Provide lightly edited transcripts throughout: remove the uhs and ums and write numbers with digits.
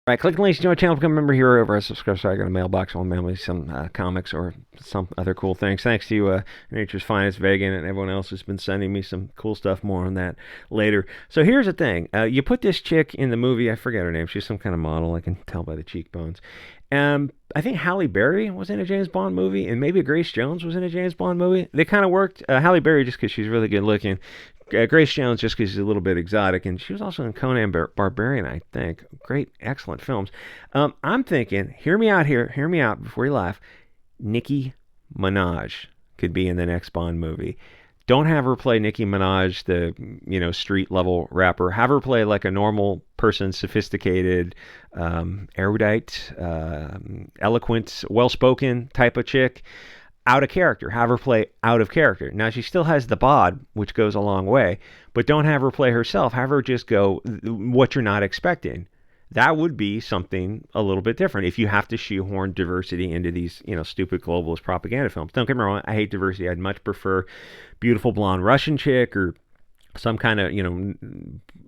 Right, click the links to join the channel, become a member here over. Subscribe so I got a mailbox. I'll mail me some comics or some other cool things. Thanks to Nature's Finest Vegan and everyone else who's been sending me some cool stuff. More on that later. So here's the thing. You put this chick in the movie. I forget her name. She's some kind of model. I can tell by the cheekbones. I think Halle Berry was in a James Bond movie, and maybe Grace Jones was in a James Bond movie. They kind of worked. Halle Berry just because she's really good looking. Grace Jones just because she's a little bit exotic, and she was also in Conan Barbarian, I think. Great, excellent films. I'm thinking, hear me out here, hear me out before you laugh. Nicki Minaj could be in the next Bond movie. Don't have her play Nicki Minaj, the street level rapper. Have her play like a normal person, sophisticated, erudite, eloquent, well spoken type of chick. Out of character. Have her play out of character. Now, she still has the bod, which goes a long way, but don't have her play herself. Have her just go what you're not expecting. That would be something a little bit different if you have to shoehorn diversity into these, stupid globalist propaganda films. Don't get me wrong, I hate diversity. I'd much prefer beautiful blonde Russian chick or some kind of,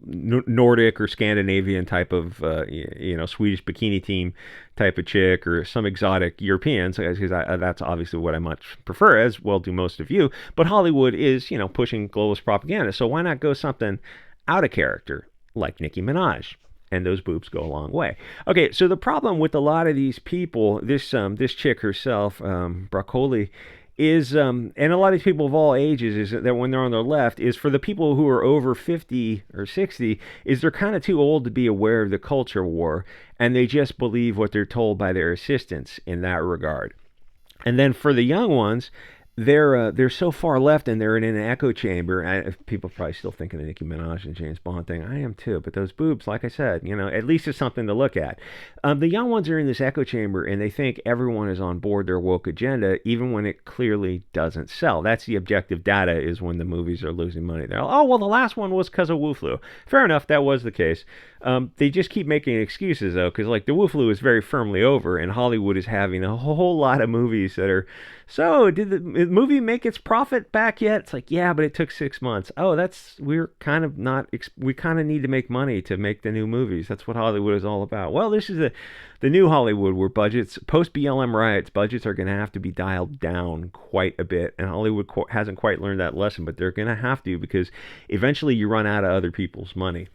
Nordic or Scandinavian type of, Swedish bikini team type of chick or some exotic Europeans, because that's obviously what I much prefer, as well do most of you. But Hollywood is, pushing globalist propaganda. So why not go something out of character like Nicki Minaj? And those boobs go a long way. Okay, so the problem with a lot of these people, this chick herself, Broccoli, is, and a lot of these people of all ages, is that when they're on their left, is for the people who are over 50 or 60, is they're kind of too old to be aware of the culture war, and they just believe what they're told by their assistants in that regard. And then for the young ones, they're so far left and they're in an echo chamber. People are probably still thinking of Nicki Minaj and James Bond thing. I am too. But those boobs, like I said, at least it's something to look at. The young ones are in this echo chamber and they think everyone is on board their woke agenda, even when it clearly doesn't sell. That's the objective data, is when the movies are losing money. They're like, oh, well, the last one was because of Wu Flu. Fair enough, that was the case. They just keep making excuses, though, because like the Wu Flu is very firmly over and Hollywood is having a whole lot of movies that are, so did the movie make its profit back yet? It's like, yeah, but it took 6 months. Oh, we're kind of not, we kind of need to make money to make the new movies. That's what Hollywood is all about. Well, this is the new Hollywood, where budgets, post BLM riots, budgets are going to have to be dialed down quite a bit. And Hollywood hasn't quite learned that lesson, but they're going to have to, because eventually you run out of other people's money,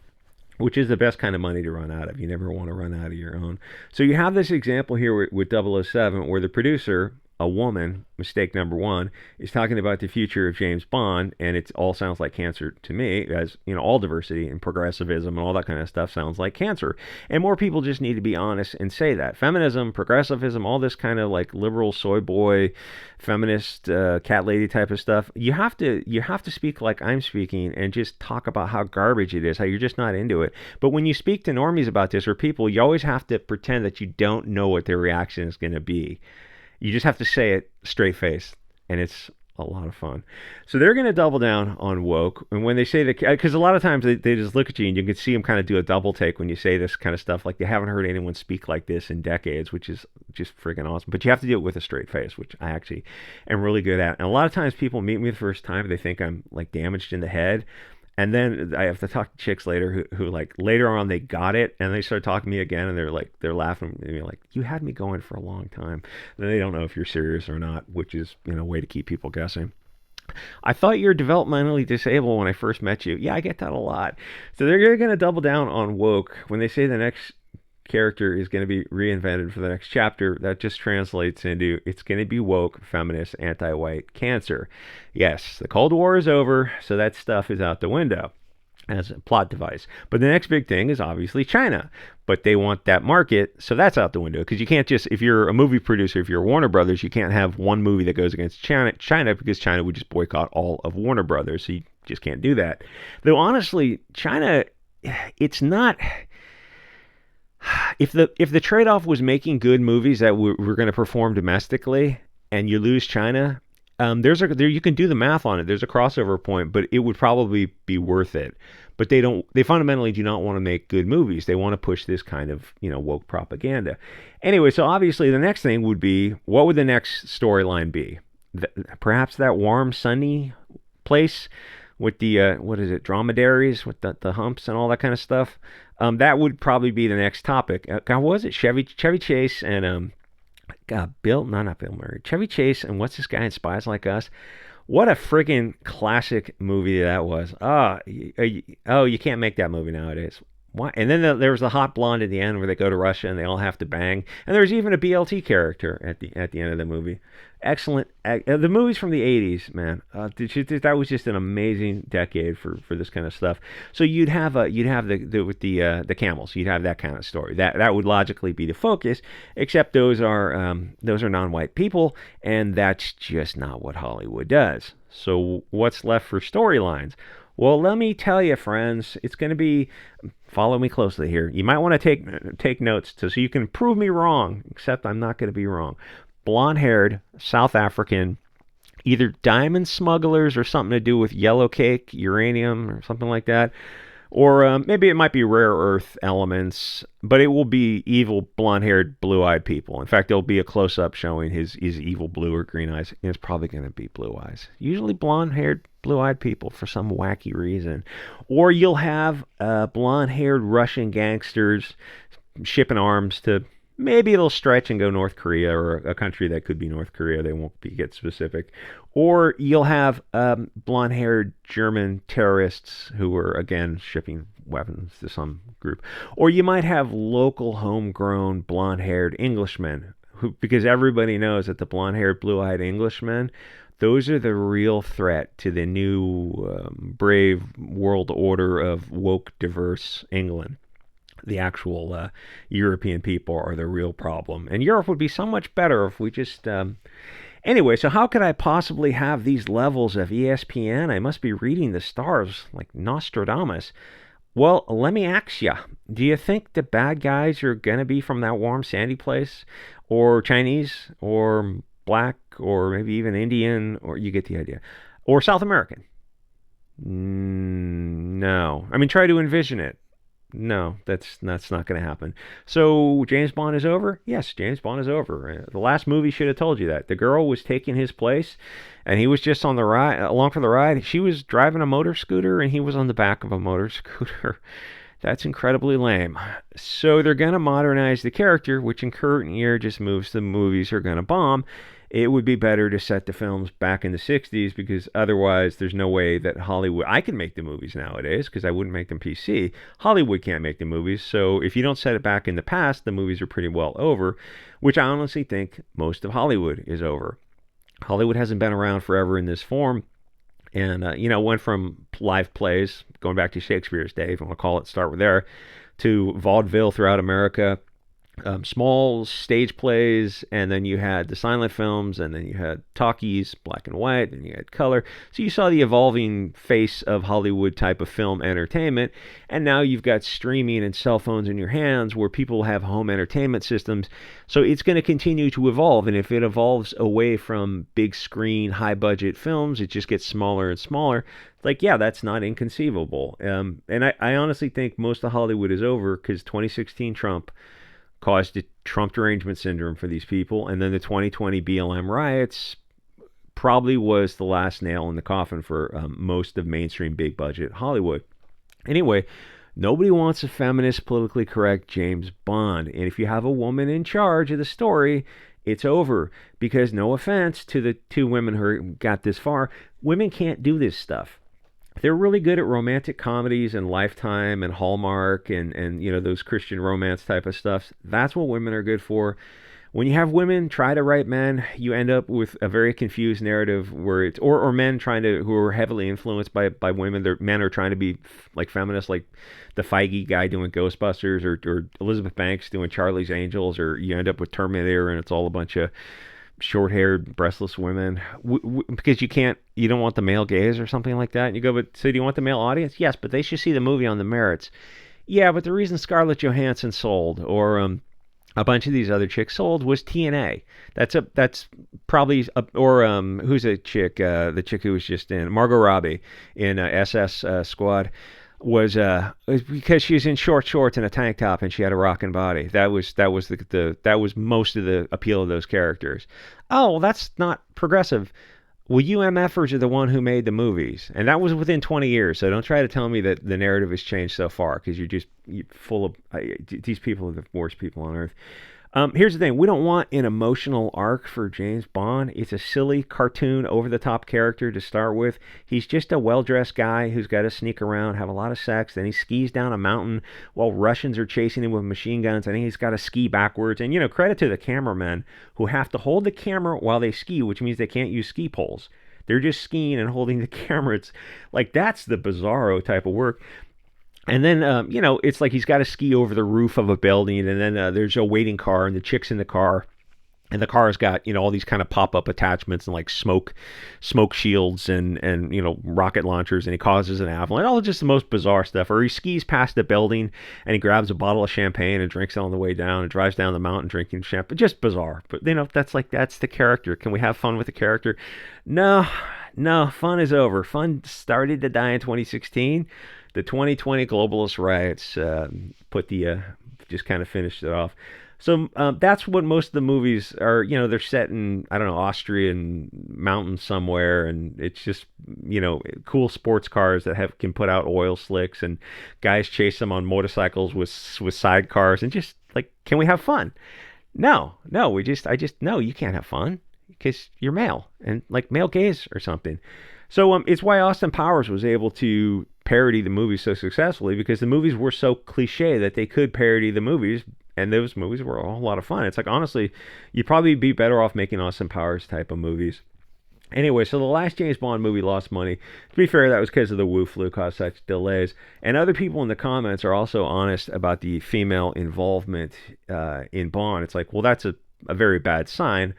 which is the best kind of money to run out of. You never want to run out of your own. So you have this example here with 007, where the producer, a woman, mistake number one, is talking about the future of James Bond, and it all sounds like cancer to me, as all diversity and progressivism and all that kind of stuff sounds like cancer. And more people just need to be honest and say that. Feminism, progressivism, all this kind of like liberal soy boy, feminist, cat lady type of stuff, you have to speak like I'm speaking and just talk about how garbage it is, how you're just not into it. But when you speak to normies about this, or people, you always have to pretend that you don't know what their reaction is going to be. You just have to say it straight face, and it's a lot of fun. So they're going to double down on woke. And when they say that, because a lot of times they just look at you and you can see them kind of do a double take when you say this kind of stuff. Like they haven't heard anyone speak like this in decades, which is just freaking awesome. But you have to do it with a straight face, which I actually am really good at. And a lot of times people meet me the first time, they think I'm like damaged in the head. And then I have to talk to chicks later who like later on they got it and they start talking to me again and they're laughing at me like, you had me going for a long time. And they don't know if you're serious or not, which is a way to keep people guessing. I thought you were developmentally disabled when I first met you. Yeah, I get that a lot. So they're going to double down on woke when they say the next character is going to be reinvented for the next chapter. That just translates into it's going to be woke, feminist, anti-white, cancer. Yes, the Cold War is over, so that stuff is out the window as a plot device. But the next big thing is obviously China. But they want that market, so that's out the window. Because you can't just, if you're a movie producer, if you're Warner Brothers, you can't have one movie that goes against China because China would just boycott all of Warner Brothers. So you just can't do that. Though honestly, China, it's not... If the trade-off was making good movies that were going to perform domestically, and you lose China, you can do the math on it. There's a crossover point, but it would probably be worth it. But they fundamentally do not want to make good movies. They want to push this kind of woke propaganda. Anyway, so obviously the next thing would be, what would the next storyline be? Perhaps that warm, sunny place with the what is it, dromedaries with the humps and all that kind of stuff. That would probably be the next topic. God, what was it? Chevy Chase and God, Bill, no, not Bill Murray. Chevy Chase and what's this guy in Spies Like Us? What a friggin' classic movie that was. You can't make that movie nowadays. Why? And then there was the hot blonde at the end where they go to Russia and they all have to bang. And there's even a BLT character at the end of the movie. Excellent. The movies from the 80s, man. That was just an amazing decade for this kind of stuff. So you'd have with the camels. You'd have that kind of story. That would logically be the focus, except those are non-white people, and that's just not what Hollywood does. So what's left for storylines? Well, let me tell you, friends, it's going to be, follow me closely here. You might want to take notes so you can prove me wrong, except I'm not going to be wrong. Blonde-haired, South African, either diamond smugglers or something to do with yellow cake, uranium, or something like that. Or maybe it might be rare earth elements, but it will be evil, blonde-haired, blue-eyed people. In fact, there'll be a close-up showing his evil blue or green eyes. And it's probably going to be blue eyes. Usually blonde-haired, blue-eyed people for some wacky reason. Or you'll have blonde-haired Russian gangsters shipping arms to, maybe it'll stretch and go North Korea or a country that could be North Korea. They won't get specific. Or you'll have blonde-haired German terrorists who are, again, shipping weapons to some group. Or you might have local homegrown blonde-haired Englishmen, because everybody knows that the blonde-haired, blue-eyed Englishmen, those are the real threat to the new brave world order of woke, diverse England. The actual European people are the real problem. And Europe would be so much better if we just... Anyway, so how could I possibly have these levels of ESPN? I must be reading the stars like Nostradamus. Well, let me ask you, do you think the bad guys are going to be from that warm, sandy place? Or Chinese? Or black? Or maybe even Indian? Or you get the idea. Or South American? No. I mean, try to envision it. No, that's not going to happen. So James Bond is over? Yes, James Bond is over. The last movie should have told you that. The girl was taking his place, and he was just on the ride, along for the ride. She was driving a motor scooter, and he was on the back of a motor scooter. That's incredibly lame. So they're going to modernize the character, which in current year just moves the movies are going to bomb. It would be better to set the films back in the 60s, because otherwise there's no way that Hollywood... I can make the movies nowadays because I wouldn't make them PC. Hollywood can't make the movies, so if you don't set it back in the past, the movies are pretty well over, which I honestly think most of Hollywood is over. Hollywood hasn't been around forever in this form, and, went from live plays, going back to Shakespeare's day, if you want to call it, start with there, to vaudeville throughout America, small stage plays, and then you had the silent films, and then you had talkies, black and white, and you had color. So you saw the evolving face of Hollywood type of film entertainment, and now you've got streaming and cell phones in your hands where people have home entertainment systems. So it's going to continue to evolve, and if it evolves away from big screen, high budget films, it just gets smaller and smaller. Like, yeah, that's not inconceivable. And I honestly think most of Hollywood is over because 2016 Trump caused a Trump derangement syndrome for these people, and then the 2020 BLM riots probably was the last nail in the coffin for most of mainstream big budget Hollywood. Anyway, nobody wants a feminist, politically correct James Bond, and if you have a woman in charge of the story, it's over, because no offense to the two women who got this far, women can't do this stuff. They're really good at romantic comedies and Lifetime and Hallmark and those Christian romance type of stuff. That's what women are good for. When you have women try to write men, you end up with a very confused narrative where it's or men who are heavily influenced by women. Men are trying to be like feminists, like the Feige guy doing Ghostbusters or Elizabeth Banks doing Charlie's Angels, or you end up with Terminator and it's all a bunch of short-haired, breastless women, because you don't want the male gaze or something like that. And you go, but so do you want the male audience? Yes, but they should see the movie on the merits. Yeah, but the reason Scarlett Johansson sold, or a bunch of these other chicks sold, was TNA. That's probably who's a chick? The chick who was just in Margot Robbie in SS Squad. Was because she's in short shorts and a tank top and she had a rockin' body. That was most of the appeal of those characters. Oh, well, that's not progressive. Well, you MFers are the one who made the movies, and that was within 20 years. So don't try to tell me that the narrative has changed so far, because you're full of these people are the worst people on earth. Here's the thing: we don't want an emotional arc for James Bond. It's a silly cartoon, over-the-top character to start with. He's just a well-dressed guy who's got to sneak around, have a lot of sex. Then he skis down a mountain while Russians are chasing him with machine guns. I think he's got to ski backwards. And credit to the cameramen who have to hold the camera while they ski, which means they can't use ski poles. They're just skiing and holding the camera. It's like that's the bizarro type of work. And then, it's like he's got to ski over the roof of a building, and then there's a waiting car, and the chick's in the car, and the car's got all these kind of pop-up attachments and like smoke shields and rocket launchers, and he causes an avalanche. All just the most bizarre stuff. Or he skis past the building and he grabs a bottle of champagne and drinks it on the way down, and drives down the mountain drinking champagne. Just bizarre. But that's the character. Can we have fun with the character? No, no, fun is over. Fun started to die in 2016. The 2020 globalist riots just kind of finished it off. So that's what most of the movies are. They're set in, I don't know, Austrian mountains somewhere, and it's just cool sports cars that can put out oil slicks, and guys chase them on motorcycles with sidecars, and just like, can we have fun? No, no, no, you can't have fun because you're male, and like male gaze or something. So it's why Austin Powers was able to parody the movies so successfully, because the movies were so cliche that they could parody the movies, and those movies were a whole lot of fun. It's like, honestly, you'd probably be better off making Austin Powers type of movies. Anyway, so the last James Bond movie lost money. To be fair, that was because of the Wu flu caused such delays. And other people in the comments are also honest about the female involvement in Bond. It's like, well, that's a very bad sign.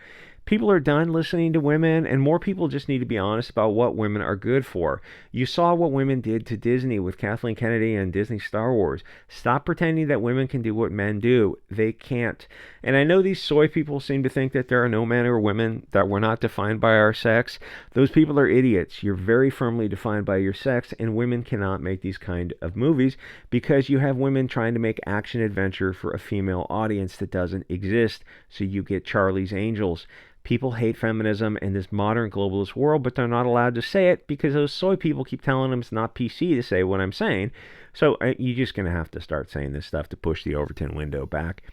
People are done listening to women, and more people just need to be honest about what women are good for. You saw what women did to Disney with Kathleen Kennedy and Disney Star Wars. Stop pretending that women can do what men do. They can't. And I know these soy people seem to think that there are no men or women, that we're not defined by our sex. Those people are idiots. You're very firmly defined by your sex, and women cannot make these kind of movies because you have women trying to make action adventure for a female audience that doesn't exist. So you get Charlie's Angels. People hate feminism in this modern globalist world, but they're not allowed to say it because those soy people keep telling them it's not PC to say what I'm saying. So you're just going to have to start saying this stuff to push the Overton window back.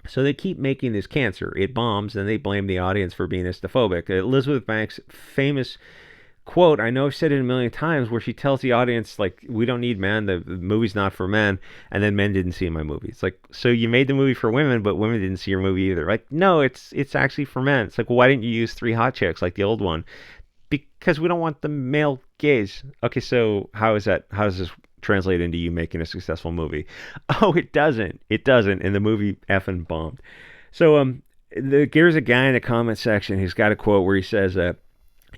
So they keep making this cancer. It bombs, and they blame the audience for being Islamophobic. Elizabeth Banks' famous quote, I know I've said it a million times, where she tells the audience, like, we don't need men, the movie's not for men, and then men didn't see my movie. It's like, so you made the movie for women, but women didn't see your movie either. Like, no, it's actually for men. It's like, well, why didn't you use Three Hot Chicks like the old one? Because we don't want the male gaze. Okay, so how does this translate into you making a successful movie? Oh, it doesn't, and the movie effing bombed. So there's a guy in the comment section who's got a quote where he says,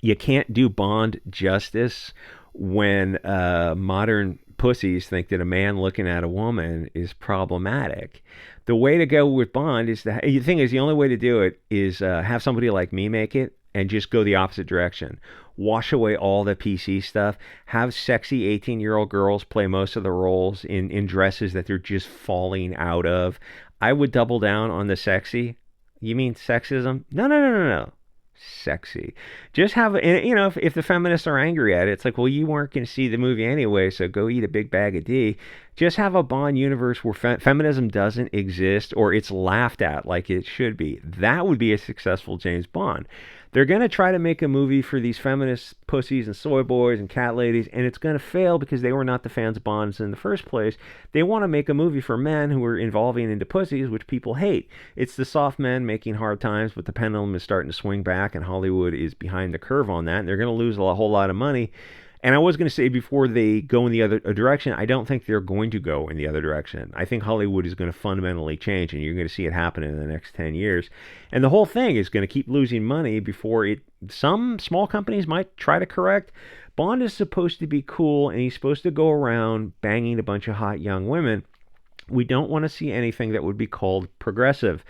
you can't do Bond justice when modern pussies think that a man looking at a woman is problematic. The way to go with Bond is the thing is, the only way to do it is have somebody like me make it and just go the opposite direction. Wash away all the PC stuff. Have sexy 18-year-old girls play most of the roles in dresses that they're just falling out of. I would double down on the sexy. You mean sexism? No. Sexy. Just have, if the feminists are angry at it, it's like, well, you weren't going to see the movie anyway, so go eat a big bag of D. Just have a Bond universe where feminism doesn't exist, or it's laughed at like it should be. That would be a successful James Bond. They're going to try to make a movie for these feminist pussies and soy boys and cat ladies, and it's going to fail because they were not the fans of Bonds in the first place. They want to make a movie for men who are evolving into pussies, which people hate. It's the soft men making hard times, but the pendulum is starting to swing back, and Hollywood is behind the curve on that, and they're going to lose a whole lot of money. And I was going to say, before they go in the other direction, I don't think they're going to go in the other direction. I think Hollywood is going to fundamentally change, and you're going to see it happen in the next 10 years. And the whole thing is going to keep losing money before some small companies might try to correct. Bond is supposed to be cool, and he's supposed to go around banging a bunch of hot young women. We don't want to see anything that would be called progressive,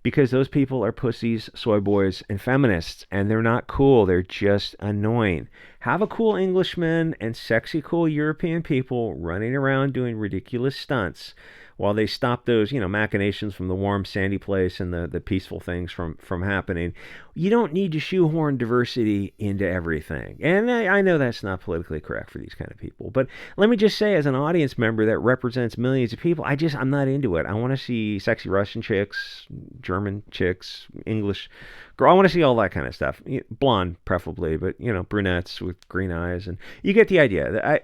because those people are pussies, soy boys, and feminists, and they're not cool. They're just annoying. Have a cool Englishman and sexy cool European people running around doing ridiculous stunts. while they stop those, machinations from the warm, sandy place and the peaceful things from happening, you don't need to shoehorn diversity into everything. And I know that's not politically correct for these kind of people, but let me just say, as an audience member that represents millions of people, I'm not into it. I want to see sexy Russian chicks, German chicks, English girl. I want to see all that kind of stuff. Blonde, preferably, but brunettes with green eyes, and you get the idea.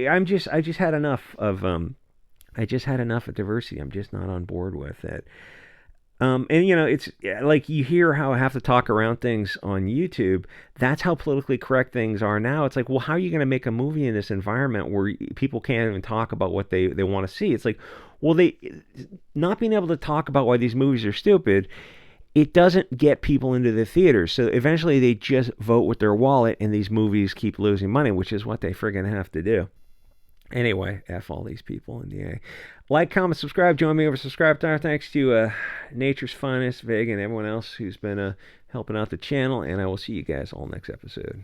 I just had enough of diversity. I'm just not on board with it. And it's like you hear how I have to talk around things on YouTube. That's how politically correct things are now. It's like, well, how are you going to make a movie in this environment where people can't even talk about what they want to see? It's like, well, they not being able to talk about why these movies are stupid, it doesn't get people into the theaters. So eventually they just vote with their wallet, and these movies keep losing money, which is what they friggin' have to do. Anyway, F all these people in the A. Like, comment, subscribe. Join me over Subscribe. Thanks to Nature's Finest, Vig, and everyone else who's been helping out the channel. And I will see you guys all next episode.